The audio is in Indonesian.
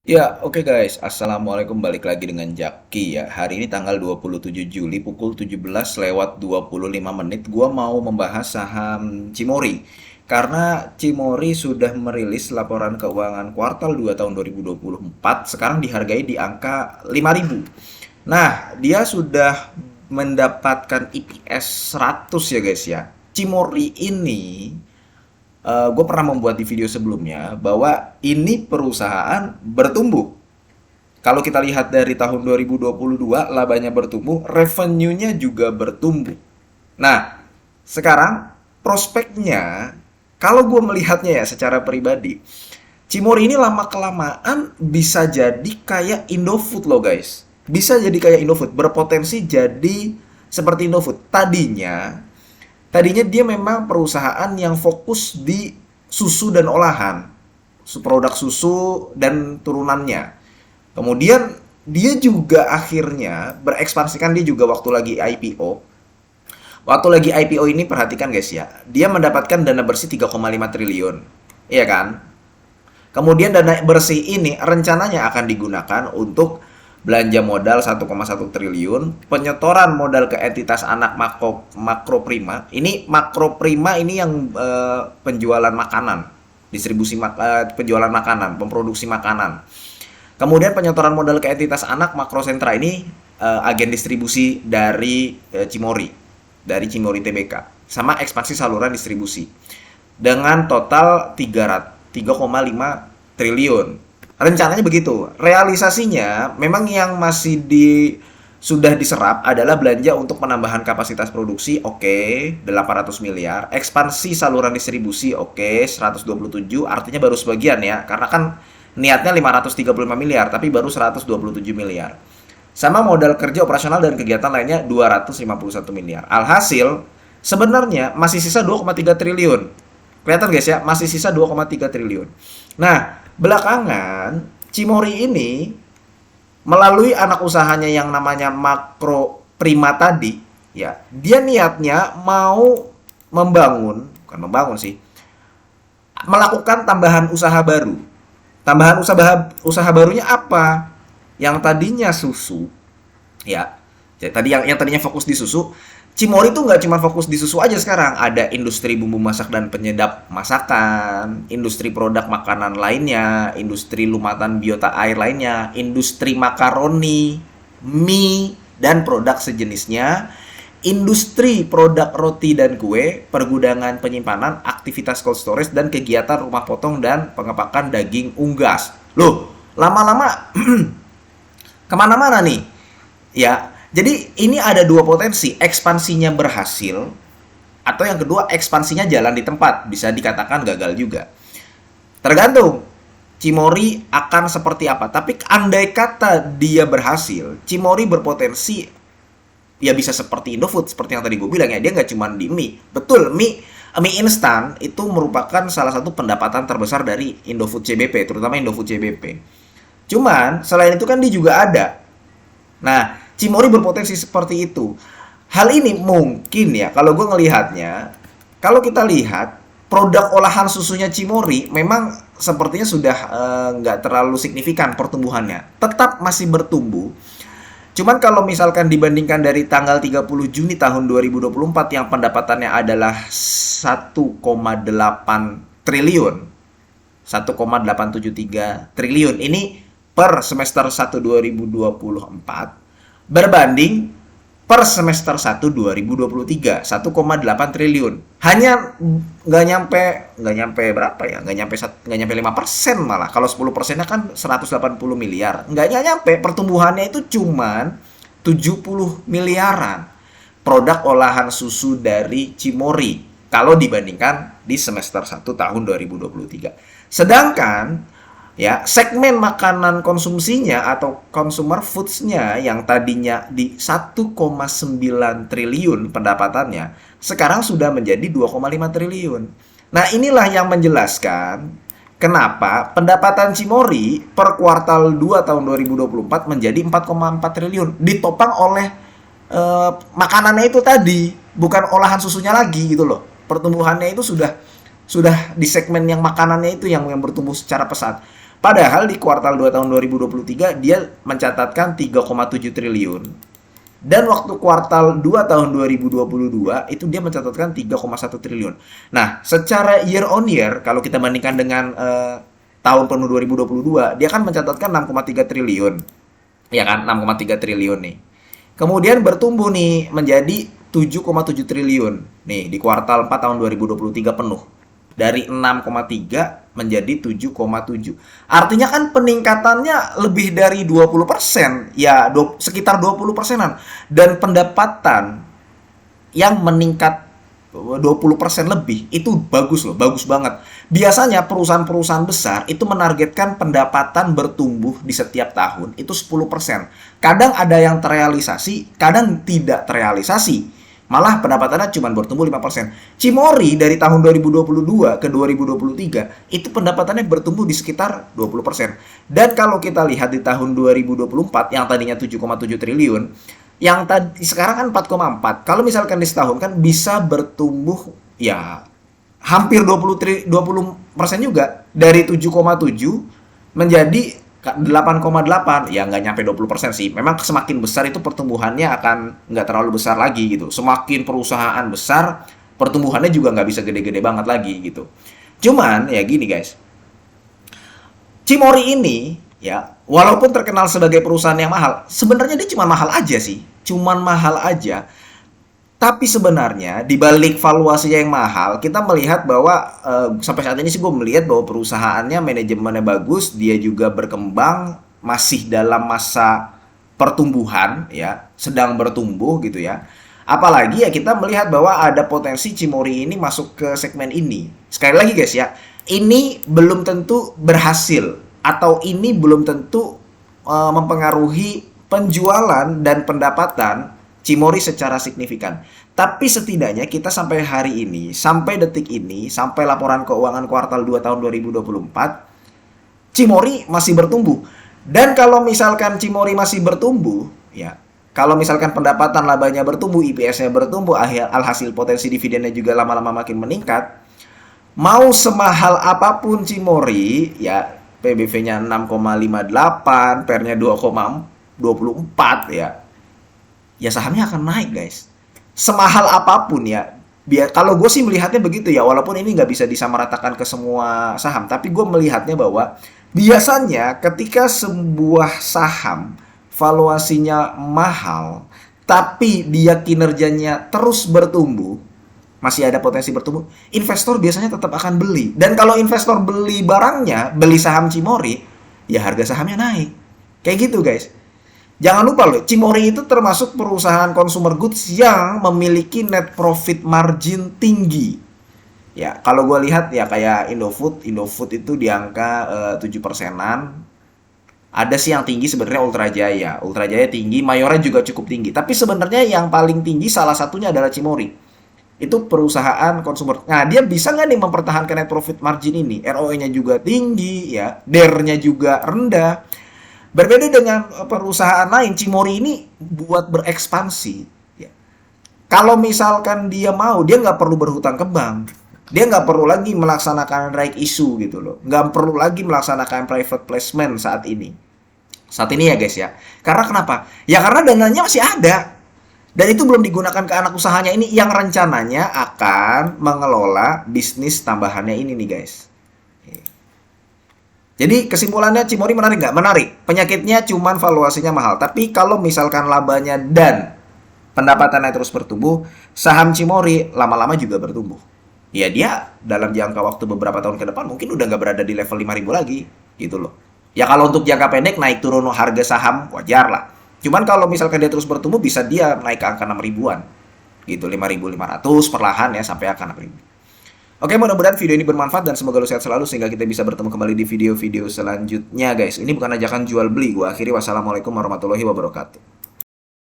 Ya, oke guys. Assalamualaikum, balik lagi dengan Jaki ya. Hari ini tanggal 27 Juli pukul 17 lewat 25 menit. Gua mau membahas saham Cimori. Karena Cimori sudah merilis laporan keuangan kuartal 2 tahun 2024. Sekarang dihargai di angka 5.000. Nah, dia sudah mendapatkan EPS 100 ya guys ya. Cimori ini gue pernah membuat di video sebelumnya bahwa ini perusahaan bertumbuh. Kalau kita lihat dari tahun 2022, labanya bertumbuh, revenue-nya juga bertumbuh. Nah, sekarang prospeknya, kalau gue melihatnya ya secara pribadi, Cimori ini lama-kelamaan bisa jadi kayak Indofood loh guys. Bisa jadi kayak Indofood, berpotensi jadi seperti Indofood. Tadinya dia memang perusahaan yang fokus di susu dan olahan, produk susu dan turunannya. Kemudian dia juga akhirnya berekspansikan, dia juga waktu lagi IPO. Waktu lagi IPO ini perhatikan guys ya, dia mendapatkan dana bersih 3,5 triliun. Iya kan? Kemudian dana bersih ini rencananya akan digunakan untuk belanja modal 1,1 triliun, penyetoran modal ke entitas anak Makro Prima. Ini Makro Prima ini yang penjualan makanan, penjualan makanan, pemproduksi makanan. Kemudian penyetoran modal ke entitas anak Makro Sentra ini agen distribusi dari Cimori TBK, sama ekspansi saluran distribusi dengan total 3,5 triliun. Rencananya begitu. Realisasinya memang yang masih sudah diserap adalah belanja untuk penambahan kapasitas produksi, oke, 800 miliar. Ekspansi saluran distribusi, oke, 127, artinya baru sebagian ya. Karena kan niatnya 535 miliar, tapi baru 127 miliar. Sama modal kerja operasional dan kegiatan lainnya 251 miliar. Alhasil, sebenarnya masih sisa 2,3 triliun. Kelihatan guys ya, masih sisa 2,3 triliun. Nah, belakangan Cimori ini melalui anak usahanya yang namanya Makro Prima tadi, ya, dia niatnya mau bukan membangun sih, melakukan tambahan usaha baru. Tambahan usaha barunya apa? Yang tadinya susu, ya. Jadi tadi yang tadinya fokus di susu, Cimori tuh nggak cuma fokus di susu aja sekarang. Ada industri bumbu masak dan penyedap masakan, industri produk makanan lainnya, industri lumatan biota air lainnya, industri makaroni, mie, dan produk sejenisnya, industri produk roti dan kue, pergudangan penyimpanan, aktivitas cold storage, dan kegiatan rumah potong dan pengepakan daging unggas. Loh, lama-lama kemana-mana nih. Ya, jadi ini ada dua potensi, ekspansinya berhasil, atau yang kedua ekspansinya jalan di tempat, bisa dikatakan gagal juga. Tergantung Cimori akan seperti apa. Tapi andai kata dia berhasil, Cimori berpotensi ya bisa seperti Indofood, seperti yang tadi gue bilang ya, dia nggak cuma di mie. Betul, mie instan itu merupakan salah satu pendapatan terbesar dari Indofood CBP, terutama Indofood CBP. Cuman selain itu kan dia juga ada. Nah, Cimori berpotensi seperti itu. Hal ini mungkin ya, kalau gue ngelihatnya, kalau kita lihat produk olahan susunya Cimori memang sepertinya sudah nggak terlalu signifikan pertumbuhannya. Tetap masih bertumbuh. Cuman kalau misalkan dibandingkan dari tanggal 30 Juni tahun 2024 yang pendapatannya adalah 1,8 triliun, 1,873 triliun ini per semester 1 2024 berbanding per semester 1 2023 1,8 triliun. Hanya nggak nyampe berapa ya? Nggak nyampe 5% malah. Kalau 10%-nya kan 180 miliar. Nggak nyampe, pertumbuhannya itu cuman 70 miliaran. Produk olahan susu dari Cimori kalau dibandingkan di semester 1 tahun 2023. Sedangkan ya, segmen makanan konsumsinya atau consumer foods-nya yang tadinya di 1,9 triliun pendapatannya sekarang sudah menjadi 2,5 triliun. Nah, inilah yang menjelaskan kenapa pendapatan Cimori per kuartal 2 tahun 2024 menjadi 4,4 triliun, ditopang oleh makanannya itu tadi, bukan olahan susunya lagi gitu loh. Pertumbuhannya itu sudah di segmen yang makanannya itu yang bertumbuh secara pesat. Padahal di kuartal 2 tahun 2023 dia mencatatkan 3,7 triliun. Dan waktu kuartal 2 tahun 2022 itu dia mencatatkan 3,1 triliun. Nah, secara year on year kalau kita bandingkan dengan tahun penuh 2022, dia kan mencatatkan 6,3 triliun. Ya kan, 6,3 triliun nih. Kemudian bertumbuh nih menjadi 7,7 triliun nih di kuartal 4 tahun 2023 penuh. Dari 6,3 menjadi 7,7. Artinya kan peningkatannya lebih dari 20%, ya sekitar 20%-an. Dan pendapatan yang meningkat 20% lebih, itu bagus loh, bagus banget. Biasanya perusahaan-perusahaan besar itu menargetkan pendapatan bertumbuh di setiap tahun itu 10%. Kadang ada yang terrealisasi, kadang tidak terrealisasi. Malah pendapatannya cuma bertumbuh 5%. Cimory dari tahun 2022 ke 2023 itu pendapatannya bertumbuh di sekitar 20%. Dan kalau kita lihat di tahun 2024 yang tadinya 7,7 triliun, yang tadi sekarang kan 4,4. Kalau misalkan di setahun kan bisa bertumbuh ya hampir 20% juga, dari 7,7 menjadi 8,8. Ya nggak nyampe 20% sih. Memang semakin besar itu pertumbuhannya akan nggak terlalu besar lagi gitu. Semakin perusahaan besar, pertumbuhannya juga nggak bisa gede-gede banget lagi gitu. Cuman ya gini guys, Cimory ini ya walaupun terkenal sebagai perusahaan yang mahal, sebenarnya dia cuma mahal aja sih. Cuman mahal aja. Tapi sebenarnya di balik valuasinya yang mahal, kita melihat bahwa sampai saat ini sih gue melihat bahwa perusahaannya manajemennya bagus, dia juga berkembang, masih dalam masa pertumbuhan ya, sedang bertumbuh gitu ya. Apalagi ya kita melihat bahwa ada potensi Cimory ini masuk ke segmen ini. Sekali lagi guys ya, ini belum tentu berhasil atau ini belum tentu mempengaruhi penjualan dan pendapatan Cimory secara signifikan. Tapi setidaknya kita sampai hari ini, sampai detik ini, sampai laporan keuangan kuartal 2 tahun 2024, Cimory masih bertumbuh. Dan kalau misalkan Cimory masih bertumbuh, ya, kalau misalkan pendapatan labanya bertumbuh, IPS-nya bertumbuh, alhasil potensi dividennya juga lama-lama makin meningkat, mau semahal apapun Cimory, ya, PBV-nya 6,58, PER-nya 2,24 ya sahamnya akan naik guys. Semahal apapun ya. Kalau gue sih melihatnya begitu ya, walaupun ini nggak bisa disamaratakan ke semua saham, tapi gue melihatnya bahwa biasanya ketika sebuah saham valuasinya mahal, tapi dia kinerjanya terus bertumbuh, masih ada potensi bertumbuh, investor biasanya tetap akan beli. Dan kalau investor beli barangnya, beli saham Cimory, ya harga sahamnya naik. Kayak gitu guys. Jangan lupa loh, Cimory itu termasuk perusahaan consumer goods yang memiliki net profit margin tinggi. Ya, kalau gue lihat ya kayak Indofood itu di angka 7%-an. Ada sih yang tinggi sebenarnya Ultra Jaya tinggi, Mayora juga cukup tinggi. Tapi sebenarnya yang paling tinggi salah satunya adalah Cimory. Itu perusahaan consumer. Nah, dia bisa nggak nih mempertahankan net profit margin ini? ROE-nya juga tinggi, ya, DER-nya juga rendah. Berbeda dengan perusahaan lain, Cimory ini buat berekspansi. Ya. Kalau misalkan dia mau, dia nggak perlu berhutang ke bank. Dia nggak perlu lagi melaksanakan right issue gitu loh. Nggak perlu lagi melaksanakan private placement saat ini. Saat ini ya guys ya. Karena kenapa? Ya karena dananya masih ada. Dan itu belum digunakan ke anak usahanya ini yang rencananya akan mengelola bisnis tambahannya ini nih guys. Jadi kesimpulannya Cimory menarik nggak? Menarik. Penyakitnya cuman valuasinya mahal. Tapi kalau misalkan labanya dan pendapatannya terus bertumbuh, saham Cimory lama-lama juga bertumbuh. Ya dia dalam jangka waktu beberapa tahun ke depan mungkin udah nggak berada di level 5.000 lagi. Gitu loh. Ya kalau untuk jangka pendek naik turun harga saham wajar lah. Cuman kalau misalkan dia terus bertumbuh bisa dia naik ke angka 6.000-an. Gitu 5.500 perlahan ya sampai angka 6.000. Oke, mudah-mudahan video ini bermanfaat dan semoga lo sehat selalu sehingga kita bisa bertemu kembali di video-video selanjutnya guys. Ini bukan ajakan jual beli. Gua akhiri, wassalamualaikum warahmatullahi wabarakatuh.